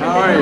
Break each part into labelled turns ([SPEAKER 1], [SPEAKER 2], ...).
[SPEAKER 1] How are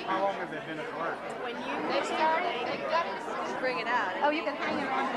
[SPEAKER 2] How long have they been at work?
[SPEAKER 3] When they started, they got to bring it out. Oh, you can hang it on.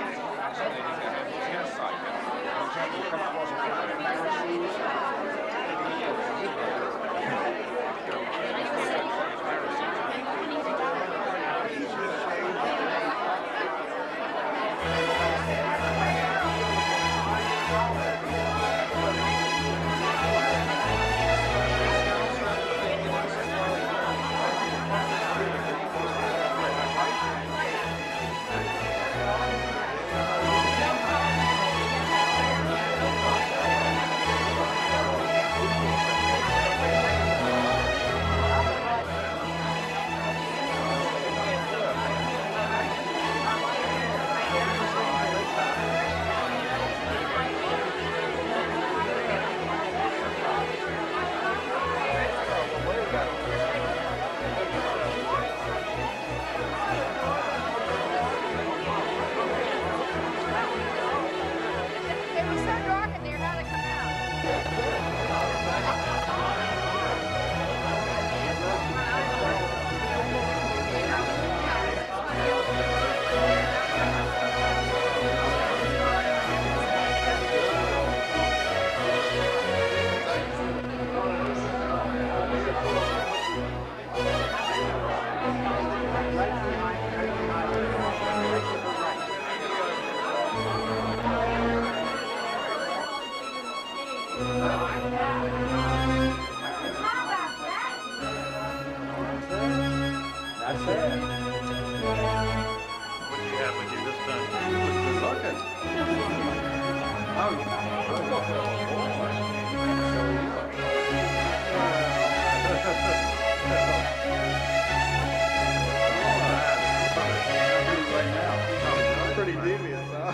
[SPEAKER 1] Pretty devious, huh?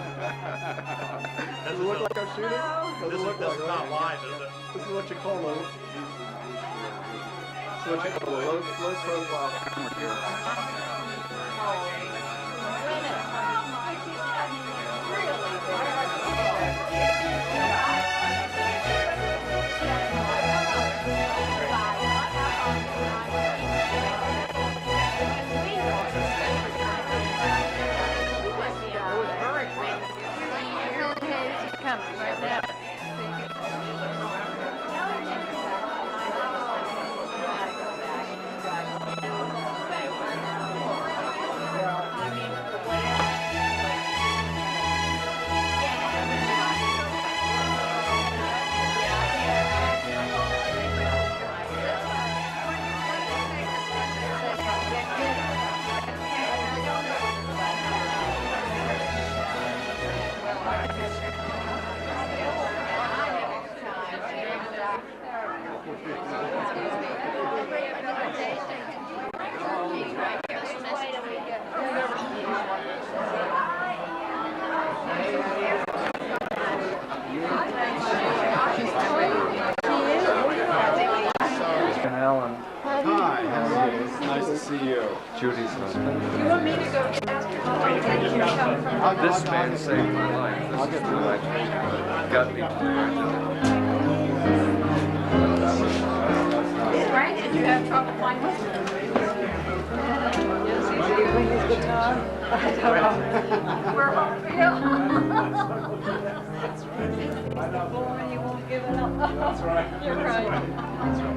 [SPEAKER 1] Does it look like I'm shooting? Does it look like
[SPEAKER 2] not live, is it?
[SPEAKER 1] This is what you call low. This is what you call a low profile camera
[SPEAKER 4] Judy's husband.
[SPEAKER 3] You want me to go ask your mom and dad to come from
[SPEAKER 4] This man saved my life. This is who actually got me to the
[SPEAKER 3] Frank, did you have trouble finding him? Yes, did he bring his guitar? I don't know. We're home for you. That's right. Boy, you won't give it up. That's right. You're right. That's right.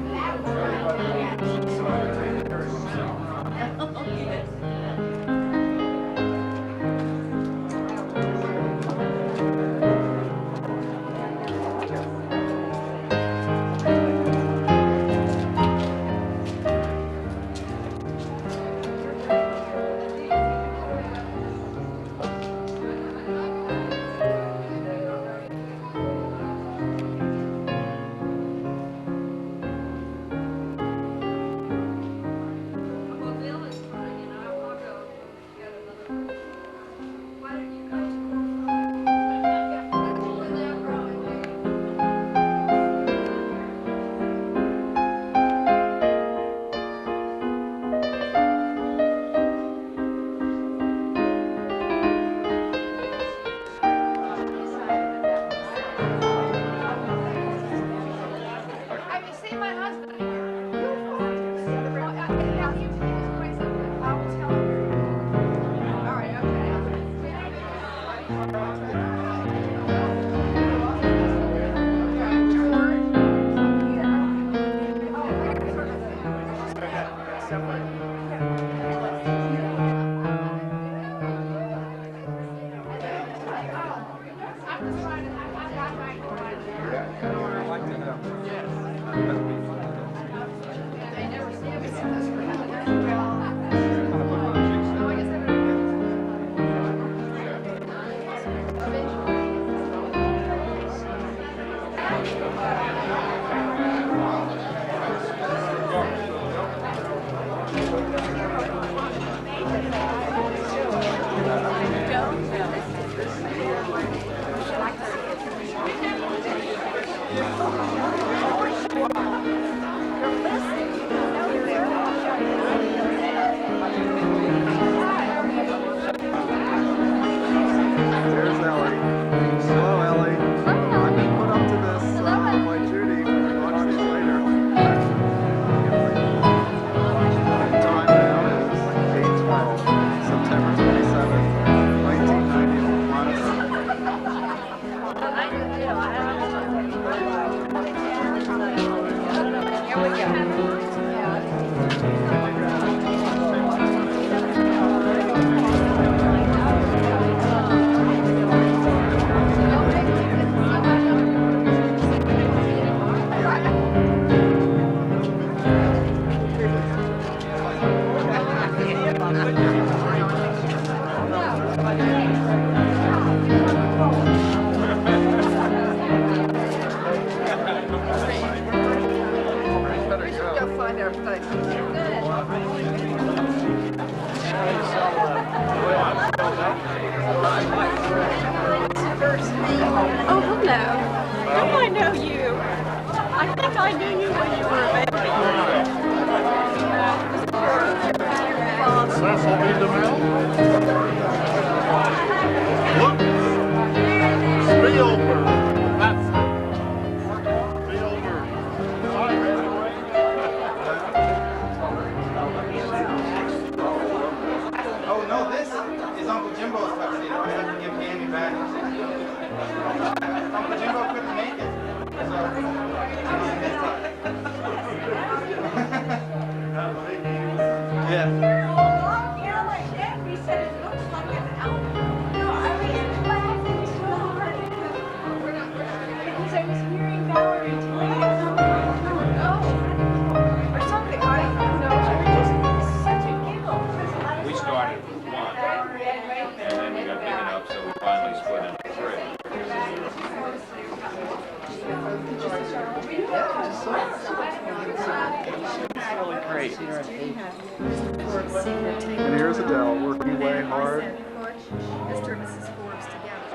[SPEAKER 1] And here's Adele working away hard.
[SPEAKER 3] Mr. and Mrs. Forbes together.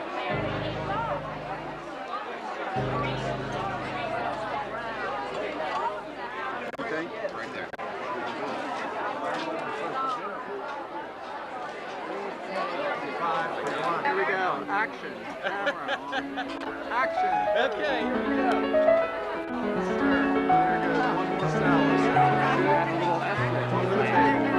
[SPEAKER 1] Okay, right there. Action. Camera on. Action.
[SPEAKER 4] Okay, here we go.
[SPEAKER 1] There goes one more salad. And a little escort over the table.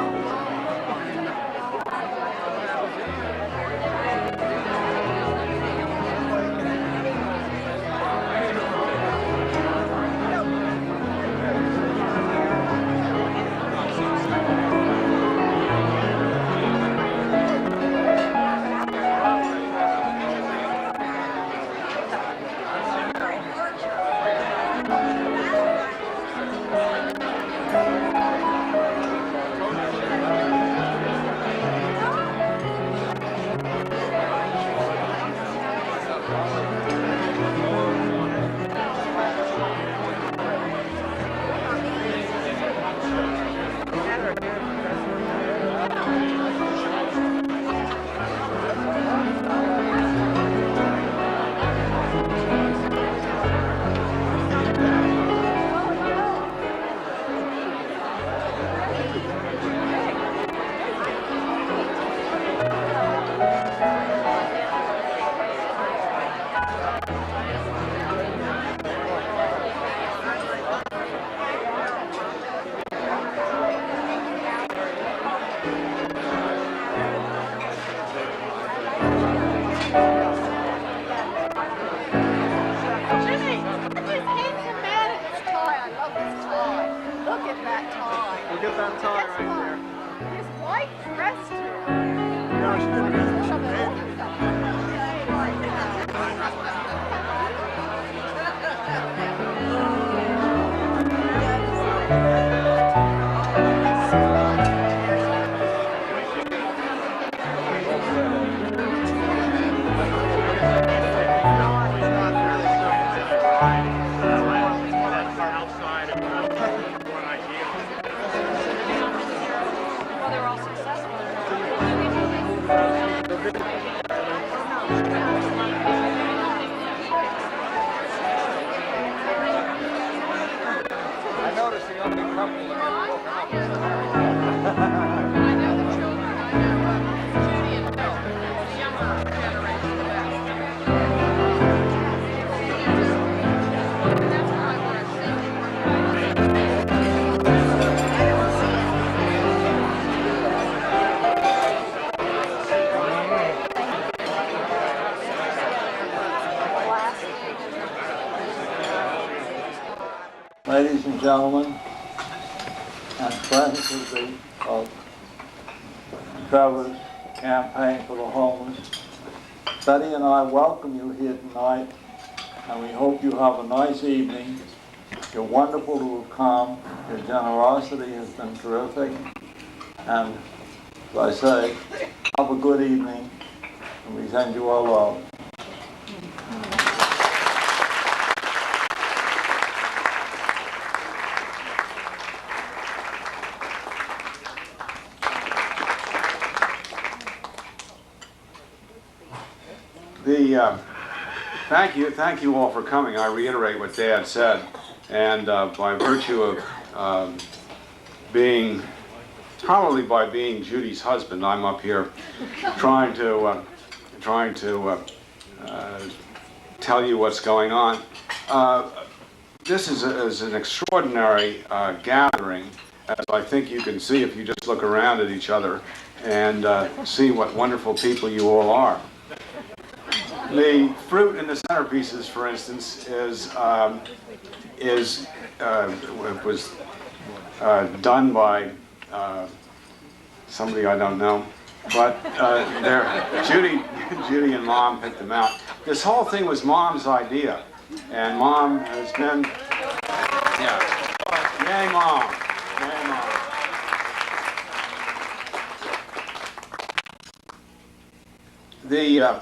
[SPEAKER 1] Look at that tie right there.
[SPEAKER 3] His white dress too.
[SPEAKER 1] Gosh, the dress is amazing.
[SPEAKER 3] Well, they're all successful.
[SPEAKER 1] I noticed the only couple that
[SPEAKER 3] I know the children. I know Judy and Bill, the younger generation the best. And that's what I want to
[SPEAKER 5] Ladies and gentlemen, and friends of Trevor's campaign for the homeless, Betty and I welcome you here tonight, and we hope you have a nice evening. You're wonderful to have come. Your generosity has been terrific. And as I say, have a good evening, and we send you our love.
[SPEAKER 6] Thank you all for coming. I reiterate what Dad said, and by virtue of probably by being Judy's husband, I'm up here trying to tell you what's going on. This is an extraordinary gathering, as I think you can see if you just look around at each other and see what wonderful people you all are. The fruit in the centerpieces, for instance, was done by somebody I don't know, but Judy and Mom picked them out. This whole thing was Mom's idea, and Mom has been, yay Mom, yay Mom.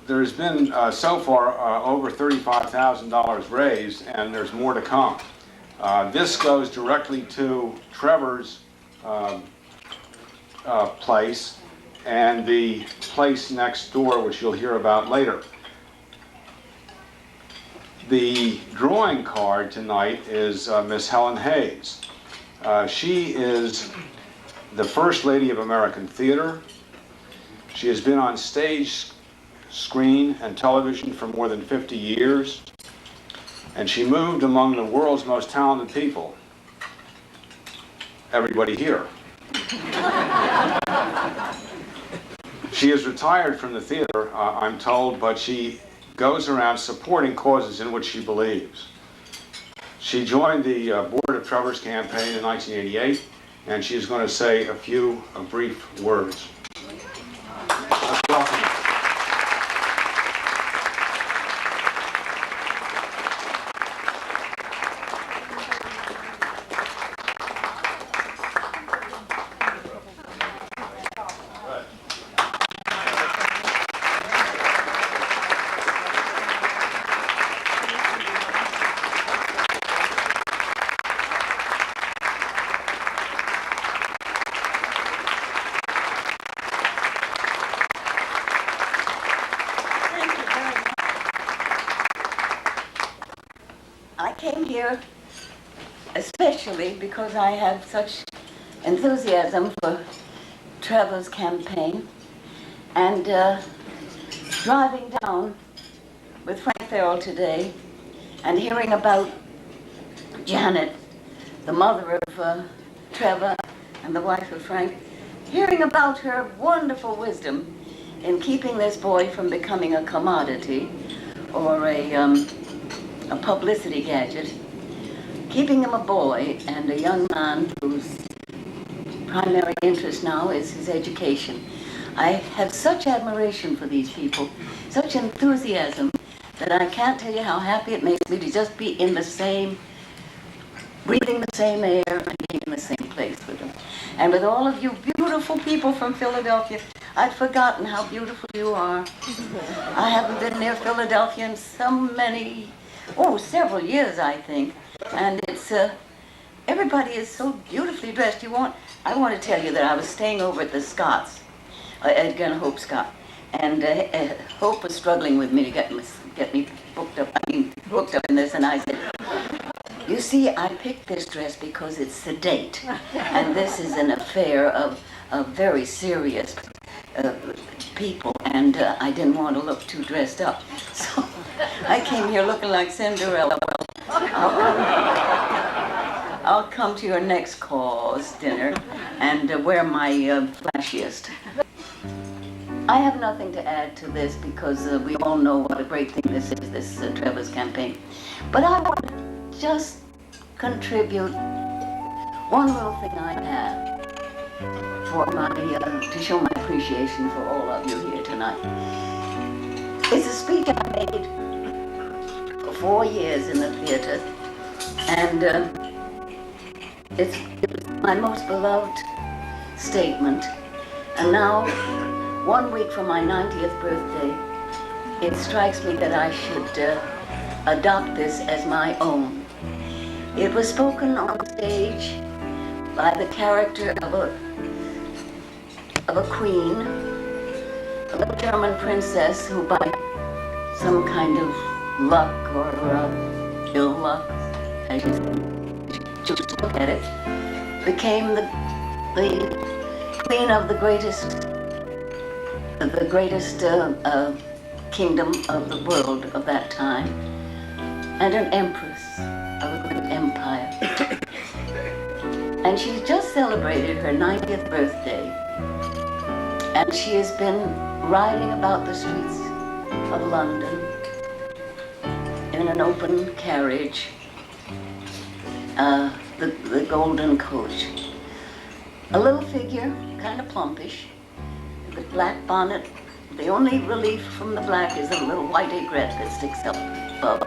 [SPEAKER 6] There's been so far over $35,000 raised, and there's more to come. This goes directly to Trevor's place and the place next door, which you'll hear about later. The drawing card tonight is Miss Helen Hayes. She is the First Lady of American Theater. She has been on stage, screen, and television for more than 50 years, and she moved among the world's most talented people. Everybody here. She is retired from the theater, I'm told, but she goes around supporting causes in which she believes. She joined the board of TREVOR'S campaign in 1988, and she is going to say a few brief words. Let's welcome her.
[SPEAKER 7] I came here especially because I have such enthusiasm for TREVOR'S campaign, and driving down with Frank Farrell today and hearing about Janet, the mother of Trevor and the wife of Frank, hearing about her wonderful wisdom in keeping this boy from becoming a commodity or a publicity gadget, keeping him a boy and a young man whose primary interest now is his education. I have such admiration for these people, such enthusiasm, that I can't tell you how happy it makes me to just be in the same, breathing the same air and being in the same place with them. And with all of you beautiful people from Philadelphia, I'd forgotten how beautiful you are. I haven't been near Philadelphia in several years, I think. And it's, everybody is so beautifully dressed. I want to tell you that I was staying over at the Scots, again, Hope Scott. And Hope was struggling with me to get me booked up in this, and I said, you see, I picked this dress because it's sedate, and this is an affair of very serious people, and I didn't want to look too dressed up. So I came here looking like Cinderella. I'll come to your next cause dinner and wear my flashiest. I have nothing to add to this because we all know what a great thing this is, this TREVOR'S campaign. But I want to just contribute one little thing I have for to show my appreciation for all of you here tonight. It's a speech I made for 4 years in the theater, and it was my most beloved statement. And now, 1 week from my 90th birthday, it strikes me that I should adopt this as my own. It was spoken on stage by the character of a queen, a little German princess who, by some kind of luck or ill luck, as you choose to look at it, became the queen of the greatest kingdom of the world of that time, and an empress of a great empire. And she's just celebrated her 90th birthday, and she has been riding about the streets of London in an open carriage, the golden coach. A little figure, kind of plumpish, with black bonnet. The only relief from the black is a little white aigrette that sticks up above,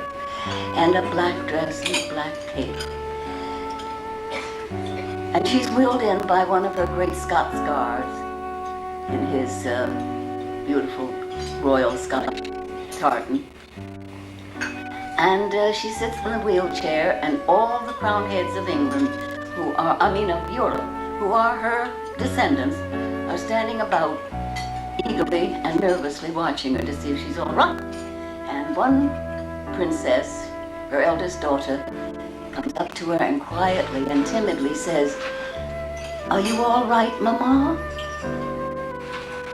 [SPEAKER 7] and a black dress and a black cape. And she's wheeled in by one of her great Scots guards in his beautiful royal Scottish tartan. And she sits in a wheelchair, and all the crowned heads of England, of Europe, who are her descendants, are standing about, eagerly and nervously watching her to see if she's all right. And one princess, her eldest daughter, comes up to her and quietly and timidly says, "Are you all right, Mama?"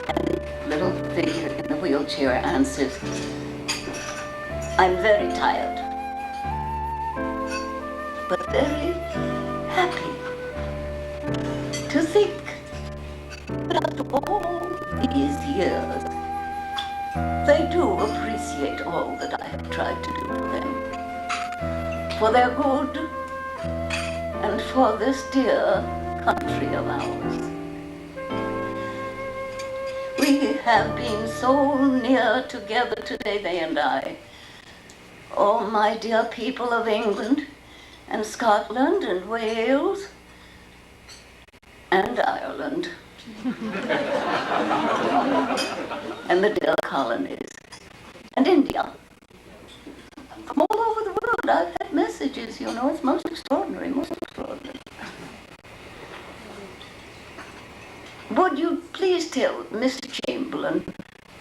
[SPEAKER 7] And the figure in the wheelchair answers, I'm very tired, but very happy to think that after all these years, they do appreciate all that I have tried to do for them, for their good and for this dear country of ours. We have been so near together today, they and I. Oh, my dear people of England and Scotland and Wales and Ireland and the dear colonies and India. From all over the world, I've had messages, you know, it's most extraordinary, most extraordinary. Would you please tell Mr. Chamberlain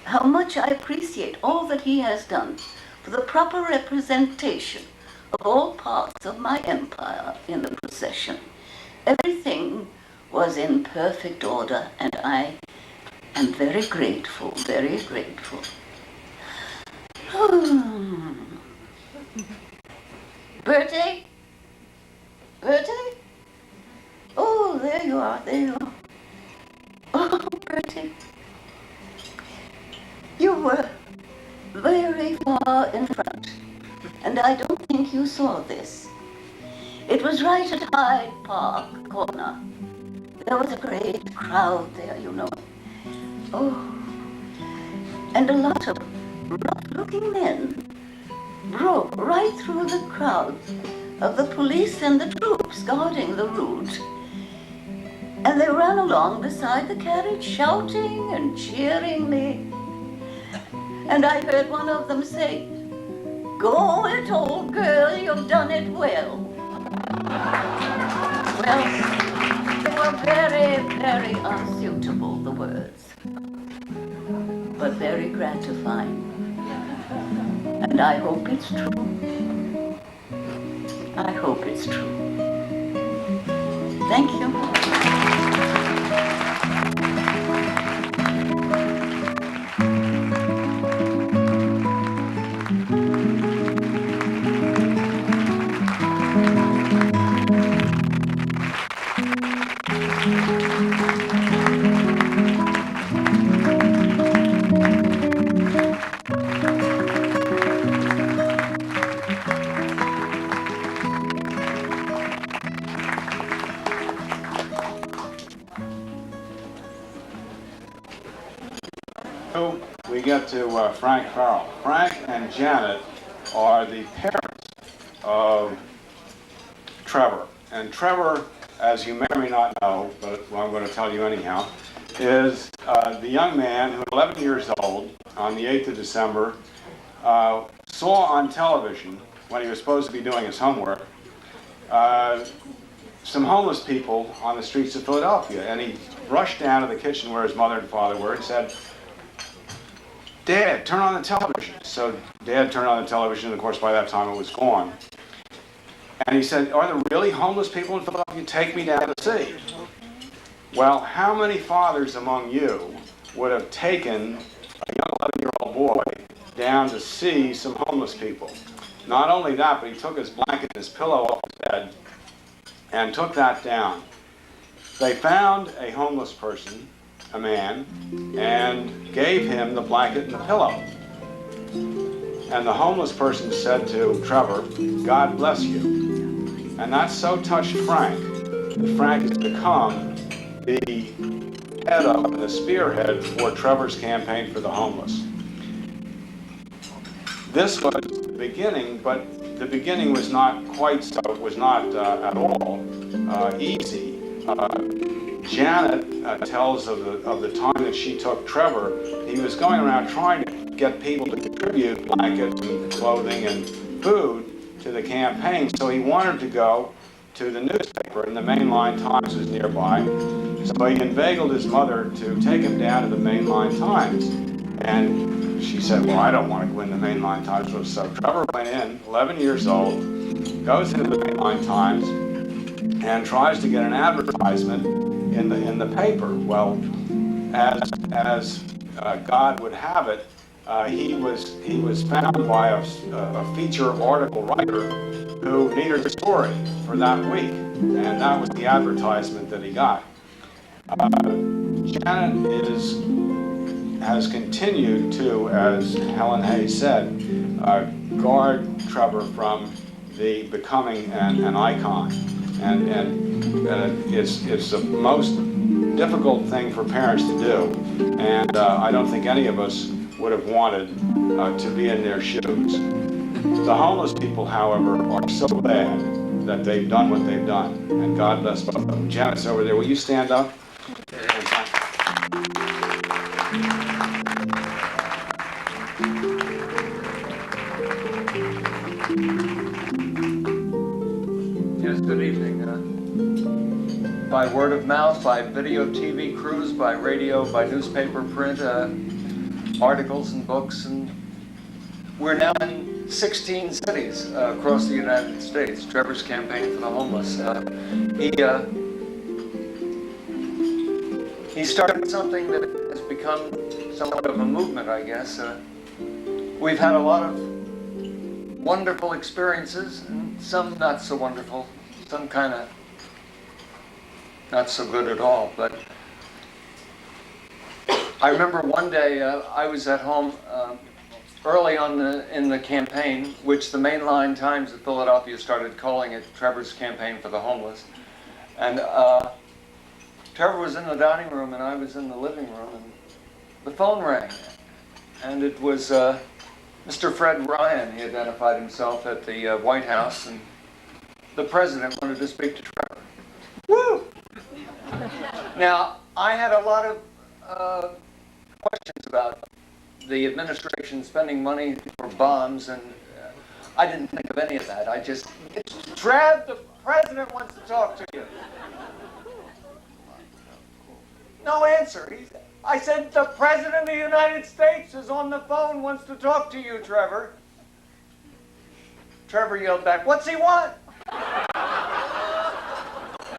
[SPEAKER 7] how much I appreciate all that he has done for the proper representation of all parts of my empire in the procession. Everything was in perfect order, and I am very grateful, very grateful. Bertie? Bertie? Oh, there you are, there you are. Oh, Bertie. You were very far in front, and I don't think you saw this. It was right at Hyde Park corner. There was a great crowd there, you know. Oh, and a lot of rough-looking men broke right through the crowds of the police and the troops guarding the route. And they ran along beside the carriage, shouting and cheering me. And I heard one of them say, "Go it, old girl, you've done it well." Well, they were very, very unsuitable, the words, but very gratifying. And I hope it's true. I hope it's true. Thank you.
[SPEAKER 6] We get to Frank Farrell. Frank and Janet are the parents of Trevor. And Trevor, as you may or may not know, but I'm going to tell you anyhow, is the young man who, 11 years old, on the 8th of December, saw on television, when he was supposed to be doing his homework, some homeless people on the streets of Philadelphia. And he rushed down to the kitchen where his mother and father were and said, "Dad, turn on the television." So Dad turned on the television, and of course by that time it was gone. And he said, "Are there really homeless people in Philadelphia? Take me down to see." Well, how many fathers among you would have taken a young 11-year-old boy down to see some homeless people? Not only that, but he took his blanket and his pillow off his bed and took that down. They found a homeless person, a man, and gave him the blanket and the pillow. And the homeless person said to Trevor, "God bless you." And that so touched Frank that Frank has become the head of and the spearhead for Trevor's campaign for the homeless. This was the beginning, but the beginning was not quite so, it was not at all easy. Janet tells of the time that she took Trevor. He was going around trying to get people to contribute blankets and clothing and food to the campaign, so he wanted to go to the newspaper, and the Mainline Times was nearby. So he inveigled his mother to take him down to the Mainline Times. And she said, "Well, I don't want to go in the Mainline Times." So Trevor went in, 11 years old, goes into the Mainline Times, and tries to get an advertisement in the paper. Well, as God would have it, he was found by a feature article writer who needed a story for that week, and that was the advertisement that he got. Janet has continued to, as Helen Hayes said, guard Trevor from the becoming an icon, and it's the most difficult thing for parents to do, and I don't think any of us would have wanted to be in their shoes. The homeless people, however, are so glad that they've done what they've done, and God bless both of them. Janet's over there. Will you stand up?
[SPEAKER 8] Yes, good evening. By word of mouth, by video, TV crews, by radio, by newspaper, print, articles and books, and we're now in 16 cities across the United States. Trevor's Campaign for the Homeless. He started something that has become somewhat of a movement, I guess. We've had a lot of wonderful experiences, and some not so wonderful, some kind of not so good at all. But I remember one day I was at home early on in the campaign, which the mainline Times of Philadelphia started calling it Trevor's Campaign for the Homeless. And Trevor was in the dining room and I was in the living room, and the phone rang. And it was Mr. Fred Ryan. He identified himself at the White House, and the president wanted to speak to Trevor. Woo! Now, I had a lot of questions about the administration spending money for bombs, and I didn't think of any of that. I just, Trev, the president wants to talk to you. No answer. I said, the president of the United States is on the phone, wants to talk to you, Trevor. Trevor yelled back, what's he want?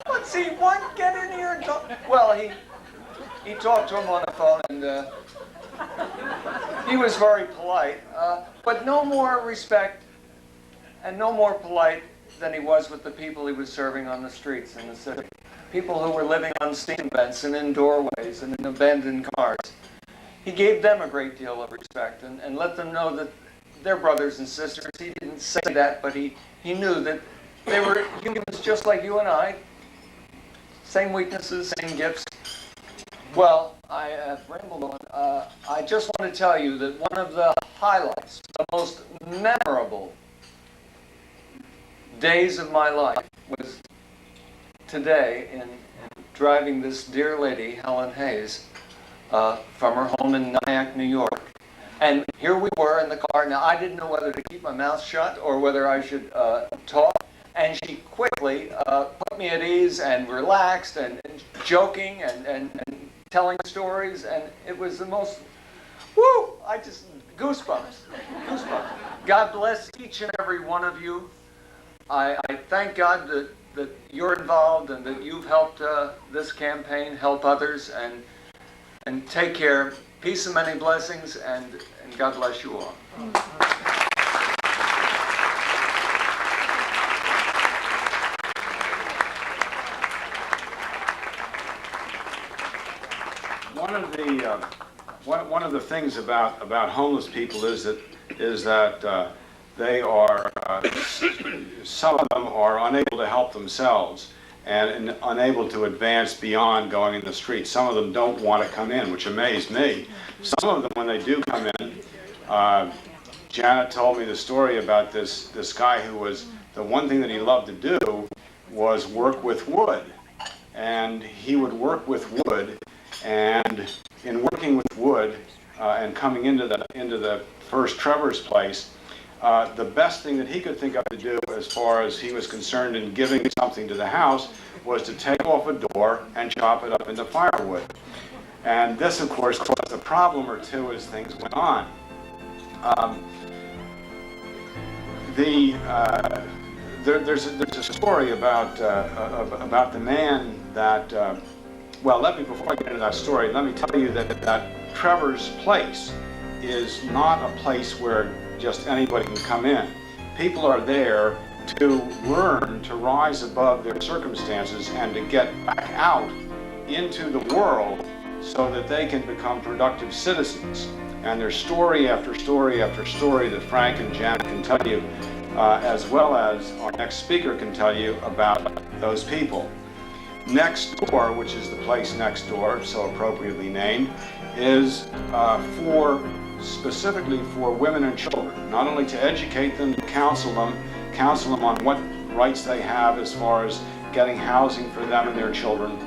[SPEAKER 8] What's he want? Get in here and talk. Well, he talked to him on the phone, and he was very polite, but no more respect and no more polite than he was with the people he was serving on the streets in the city. People who were living on steam vents and in doorways and in abandoned cars. He gave them a great deal of respect and let them know that they're brothers and sisters. He didn't say that, but he knew that they were humans just like you and I. Same weaknesses, same gifts. Well, I have rambled on. I just want to tell you that one of the highlights, the most memorable days of my life was today in driving this dear lady, Helen Hayes, from her home in Nyack, New York. And here we were in the car. Now, I didn't know whether to keep my mouth shut or whether I should talk. And she quickly put me at ease and relaxed and joking and telling stories. And it was the most, woo, I just, goosebumps. God bless each and every one of you. I thank God that you're involved and that you've helped this campaign help others, and take care. Peace and many blessings, and God bless you all.
[SPEAKER 6] One of the things about homeless people is that they are, some of them are unable to help themselves and unable to advance beyond going in the street. Some of them don't want to come in, which amazed me. Some of them, when they do come in, Janet told me the story about this guy who was, the one thing that he loved to do was work with wood. And he would work with wood, and in working with wood and coming into the first Trevor's place, the best thing that he could think of to do as far as he was concerned in giving something to the house was to take off a door and chop it up into firewood. And this, of course, caused a problem or two as things went on. There's a story about the man that, well, before I get into that story, let me tell you that Trevor's Place is not a place where just anybody can come in. People are there to learn to rise above their circumstances and to get back out into the world so that they can become productive citizens. And there's story after story after story that Frank and Jan can tell you, as well as our next speaker can tell you about those people. Next Door, which is the place next door, so appropriately named, is specifically for women and children, not only to educate them, to counsel them on what rights they have as far as getting housing for them and their children,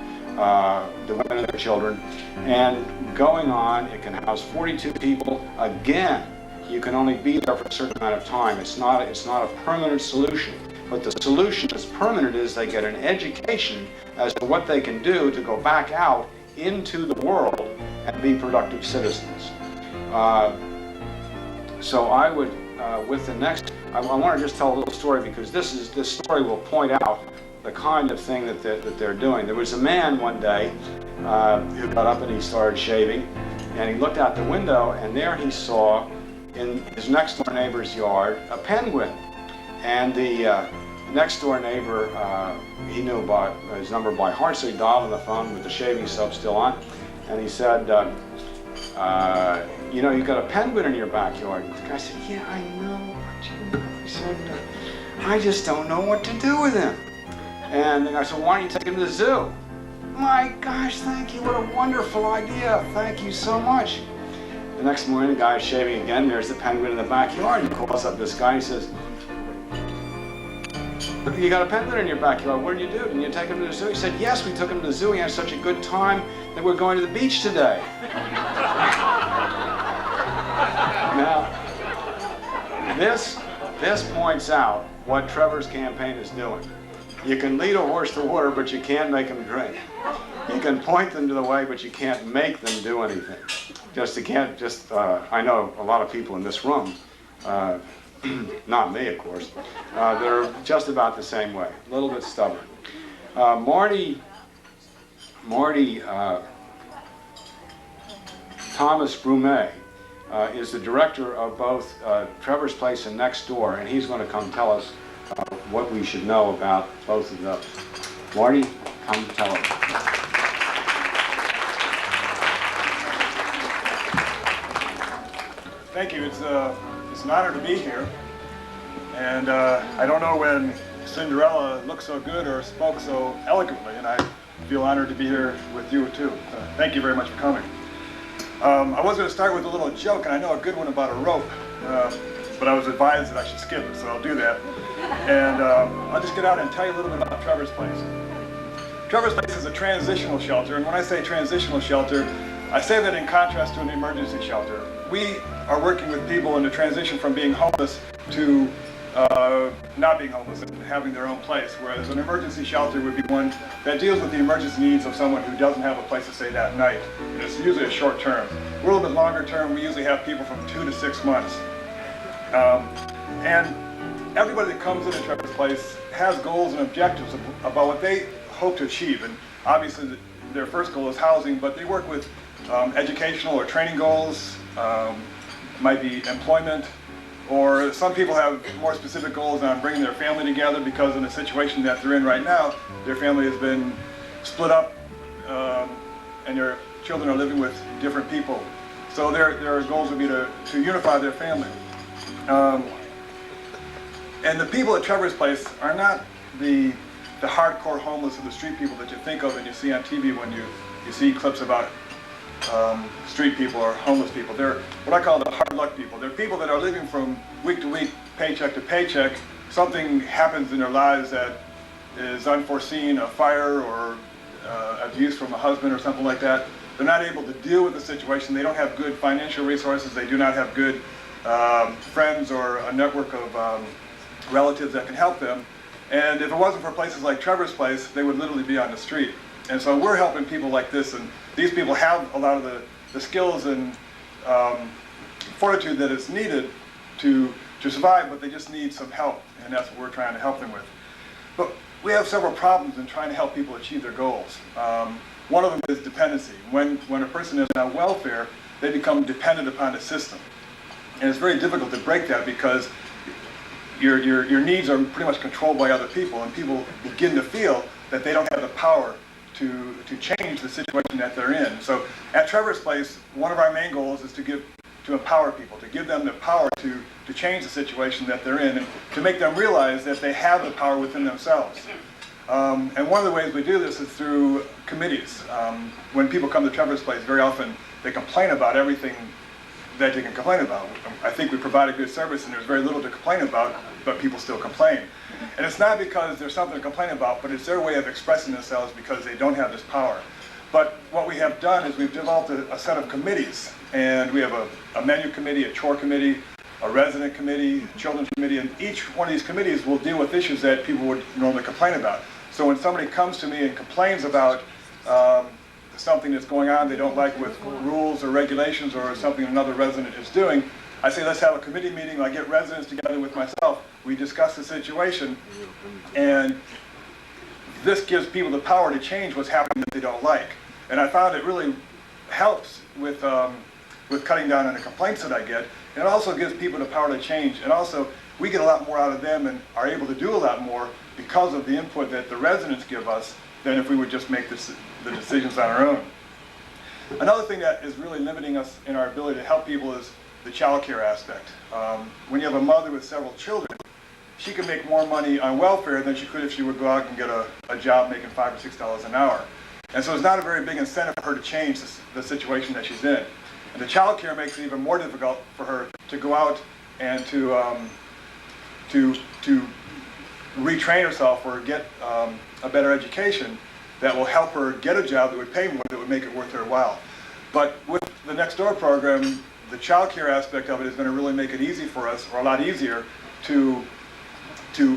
[SPEAKER 6] the women and their children, and going on. It can house 42 people. Again, you can only be there for a certain amount of time. It's not a permanent solution. But the solution that's permanent is they get an education as to what they can do to go back out into the world and be productive citizens. So I would, with the next, I want to just tell a little story, because this story will point out the kind of thing that they're doing. There was a man one day who got up and he started shaving, and he looked out the window, and there he saw in his next door neighbor's yard a penguin. And the next door neighbor, he knew about his number by heart, so he dialed on the phone with the shaving soap still on, and he said, you know, you've got a penguin in your backyard. And the guy said, yeah, I know, but you know, he said, I just don't know what to do with him. And the guy said, why don't you take him to the zoo? My gosh, thank you, what a wonderful idea, thank you so much. The next morning, the guy is shaving again, there's the penguin in the backyard. He calls up this guy, he says, you got a penguin in your backyard, what did you do? Didn't you take him to the zoo? He said, yes, we took him to the zoo, he had such a good time that we're going to the beach today. Now, this points out what Trevor's campaign is doing. You can lead a horse to water, but you can't make him drink. You can point them to the way, but you can't make them do anything. I know a lot of people in this room, not me, of course, they're just about the same way, a little bit stubborn. Marty Thomas Brumet is the director of both Trevor's Place and Next Door, and he's going to come tell us what we should know about both of those. Marty, come tell us.
[SPEAKER 2] Thank you. It's an honor to be here. And I don't know when Cinderella looked so good or spoke so eloquently, and I feel honored to be here with you too. Thank you very much for coming. I was going to start with a little joke, and I know a good one about a rope, but I was advised that I should skip it, so I'll do that. And I'll just get out and tell you a little bit about Trevor's Place. Trevor's Place is a transitional shelter, and when I say transitional shelter, I say that in contrast to an emergency shelter. We are working with people in the transition from being homeless to not being homeless and having their own place, whereas an emergency shelter would be one that deals with the emergency needs of someone who doesn't have a place to stay that night. And it's usually a short term. We're a little bit longer term. We usually have people from 2 to 6 months. And everybody that comes into Trevor's Place has goals and objectives about what they hope to achieve. And obviously their first goal is housing, but they work with educational or training goals, might be employment, or some people have more specific goals on bringing their family together because in the situation that they're in right now, their family has been split up and their children are living with different people. So their goals would be to unify their family. And the people at Trevor's Place are not the hardcore homeless or the street people that you think of and you see on TV when you see clips about street people or homeless people. They're what I call the hard luck people. They're people that are living from week to week, paycheck to paycheck. Something happens in their lives that is unforeseen, a fire or abuse from a husband or something like that. They're not able to deal with the situation. They don't have good financial resources. They do not have good friends or a network of relatives that can help them. And if it wasn't for places like Trevor's Place, they would literally be on the street. And so we're helping people like this, and these people have a lot of the skills and fortitude that is needed to survive, but they just need some help, and that's what we're trying to help them with. But we have several problems in trying to help people achieve their goals. One of them is dependency. When a person is on welfare, they become dependent upon the system. And it's very difficult to break that because your needs are pretty much controlled by other people, and people begin to feel that they don't have the power to change the situation that they're in. So at Trevor's Place, one of our main goals is to empower people, to give them the power to change the situation that they're in, and to make them realize that they have the power within themselves. And one of the ways we do this is through committees. When people come to Trevor's Place, very often they complain about everything that they can complain about. I think we provide a good service and there's very little to complain about, but people still complain. And it's not because there's something to complain about, but it's their way of expressing themselves because they don't have this power. But what we have done is we've developed a set of committees, and we have a menu committee, a chore committee, a resident committee, a children's committee, and each one of these committees will deal with issues that people would normally complain about. So when somebody comes to me and complains about something that's going on they don't like with rules or regulations or something another resident is doing, I say, let's have a committee meeting. I get residents together with myself. We discuss the situation, and this gives people the power to change what's happening that they don't like. And I found it really helps with cutting down on the complaints that I get. And it also gives people the power to change. And also, we get a lot more out of them and are able to do a lot more because of the input that the residents give us than if we would just make the decisions on our own. Another thing that is really limiting us in our ability to help people is the child care aspect. When you have a mother with several children, she can make more money on welfare than she could if she would go out and get a job making $5 or $6 an hour. And so it's not a very big incentive for her to change the situation that she's in. And the child care makes it even more difficult for her to go out and to retrain herself or get a better education that will help her get a job that would pay more, that would make it worth her while. But with the Next Door program, the child care aspect of it is going to really make it easy for us, or a lot easier, to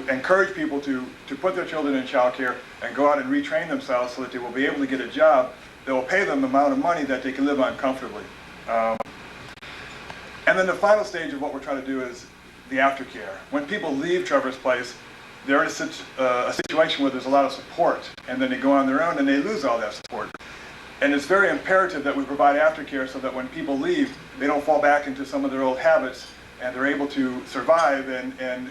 [SPEAKER 2] encourage people to put their children in child care and go out and retrain themselves so that they will be able to get a job that will pay them the amount of money that they can live on comfortably. And then the final stage of what we're trying to do is the aftercare. When people leave Trevor's Place, they're in a situation where there's a lot of support, and then they go on their own and they lose all that support. And it's very imperative that we provide aftercare so that when people leave, they don't fall back into some of their old habits, and they're able to survive and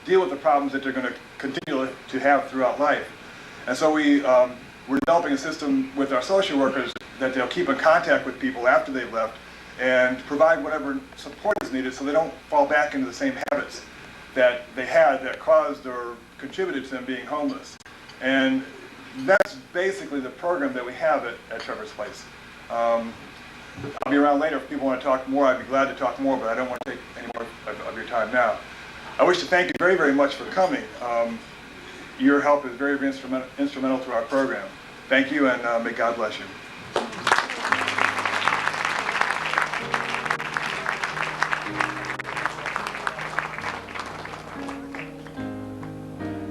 [SPEAKER 2] deal with the problems that they're going to continue to have throughout life. And so we're developing a system with our social workers that they'll keep in contact with people after they've left and provide whatever support is needed so they don't fall back into the same habits that they had that caused or contributed to them being homeless. And that's basically the program that we have at Trevor's Place. I'll be around later if people want to talk more. I'd be glad to talk more, but I don't want to take any more of your time now. I wish to thank you very, very much for coming. Your help is very, very instrumental to our program. Thank you, and may God bless you.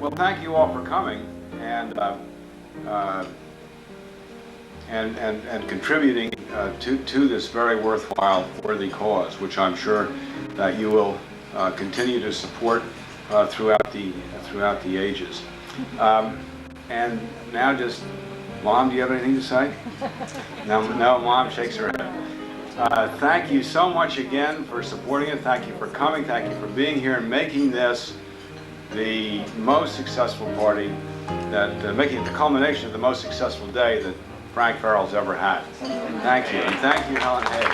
[SPEAKER 6] Well, thank you all for coming and contributing to this very worthwhile, worthy cause, which I'm sure that you will continue to support throughout the ages. And now, just Mom, do you have anything to say? No, Mom shakes her head. Thank you so much again for supporting it. Thank you for coming. Thank you for being here and making this the most successful party, making it the culmination of the most successful day that Frank Farrell's ever had. Thank you, and thank you, Helen Hayes.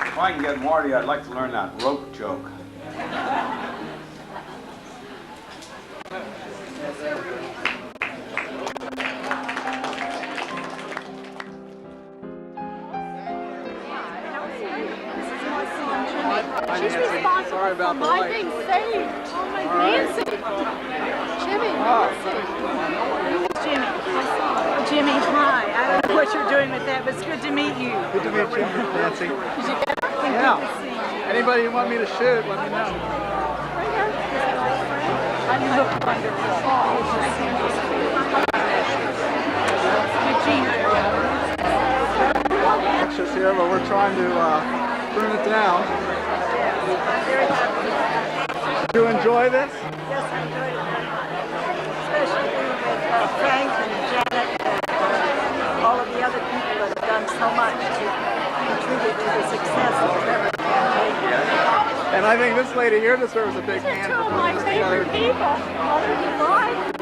[SPEAKER 6] If I can get Marty, I'd like to learn that rope joke.
[SPEAKER 3] She's responsible for my being saved. Oh my Nancy. Jimmy. Jimmy. Jimmy, hi. I don't know what you're doing with that, but it's good to meet you.
[SPEAKER 1] Good to meet you, Nancy.
[SPEAKER 3] Did you get it?
[SPEAKER 1] Yeah.
[SPEAKER 3] Good to see you.
[SPEAKER 1] Anybody you want me to shoot, let me know.
[SPEAKER 3] You look wonderful. Eugene.
[SPEAKER 1] Anxious here, but we're trying to turn it down. Did you enjoy this?
[SPEAKER 3] Yes, I enjoyed it. Frank and Janet and all of the other people that have done so much to contribute to the success of the Trevor campaign.
[SPEAKER 1] And I think this lady here deserves a big hand for putting this together.
[SPEAKER 3] People, other than mine.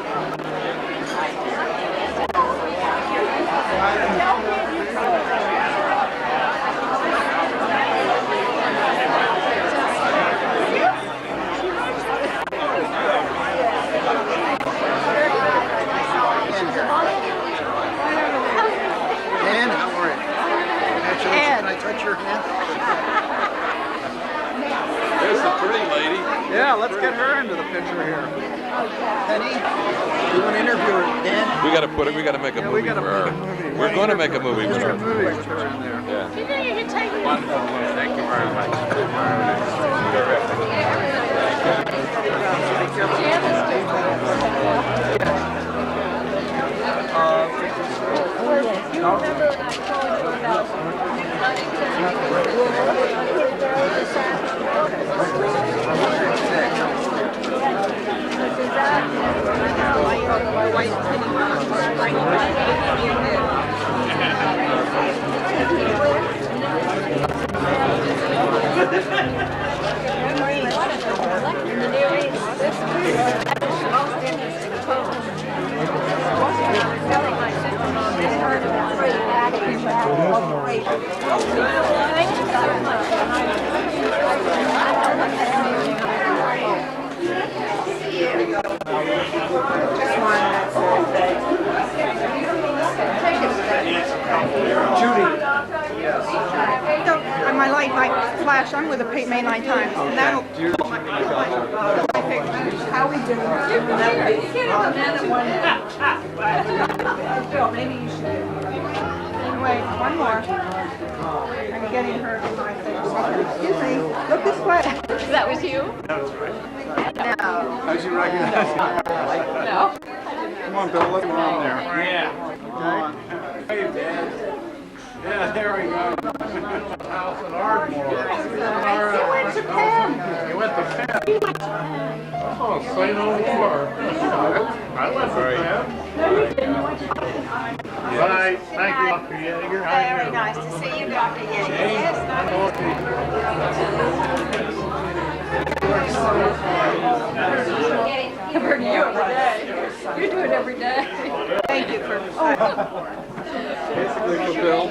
[SPEAKER 1] Dan, how are you? Can I touch your hand?
[SPEAKER 4] There's the pretty lady.
[SPEAKER 1] Yeah, let's get her into the picture here. Penny, you want to interview her, Dan?
[SPEAKER 4] We got to put it. We got to make a movie for her. We're going to make a movie with her.
[SPEAKER 1] Movie with her in there.
[SPEAKER 4] Yeah.
[SPEAKER 6] Thank you very much.
[SPEAKER 9] My light might flash on with a mainline time. And that'll pull my picture. How we doing? Bill, maybe you should. Wait, one more. I'm getting her in my face. Excuse me. Look this way.
[SPEAKER 3] That was you?
[SPEAKER 9] No.
[SPEAKER 1] How'd you recognize her?
[SPEAKER 3] No.
[SPEAKER 1] Come on, Bill, let's go on there. Yeah. Come on. Hey, Dan. Yeah, there we go. House in Ardmore.
[SPEAKER 9] He went to Penn.
[SPEAKER 1] You went to Penn. Oh, say no more. I went to Penn. Bye. Thank you, Dr. Yeager.
[SPEAKER 9] Very nice to see you, Dr. Yeager. Yes,
[SPEAKER 3] Compared to you every day. You do it every day.
[SPEAKER 9] thank you for.
[SPEAKER 1] Basically for Bill.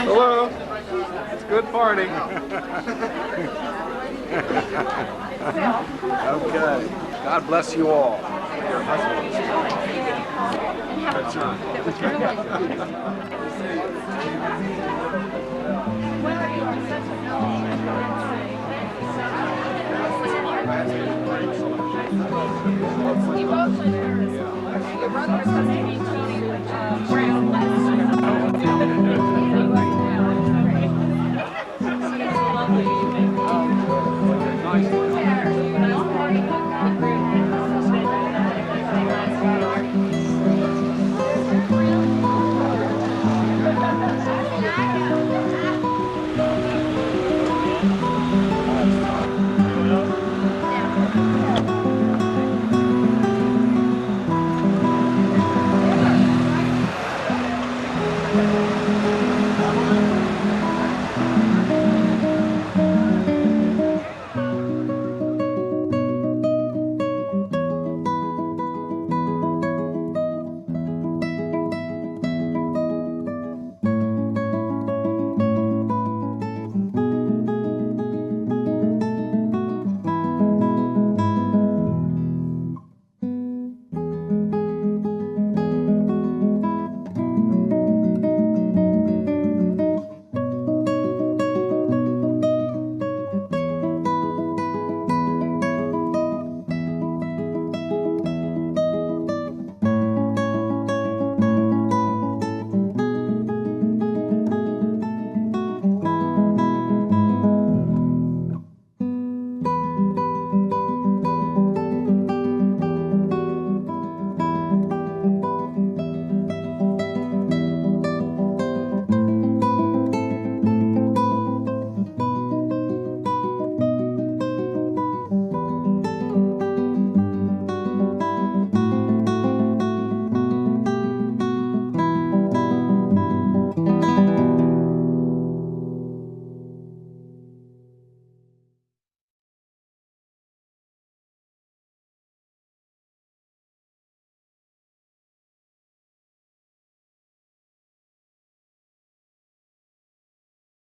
[SPEAKER 1] Hello. It's good party. Okay. God bless you all. That's
[SPEAKER 3] Your brother is Tony Brown.
[SPEAKER 1] nice.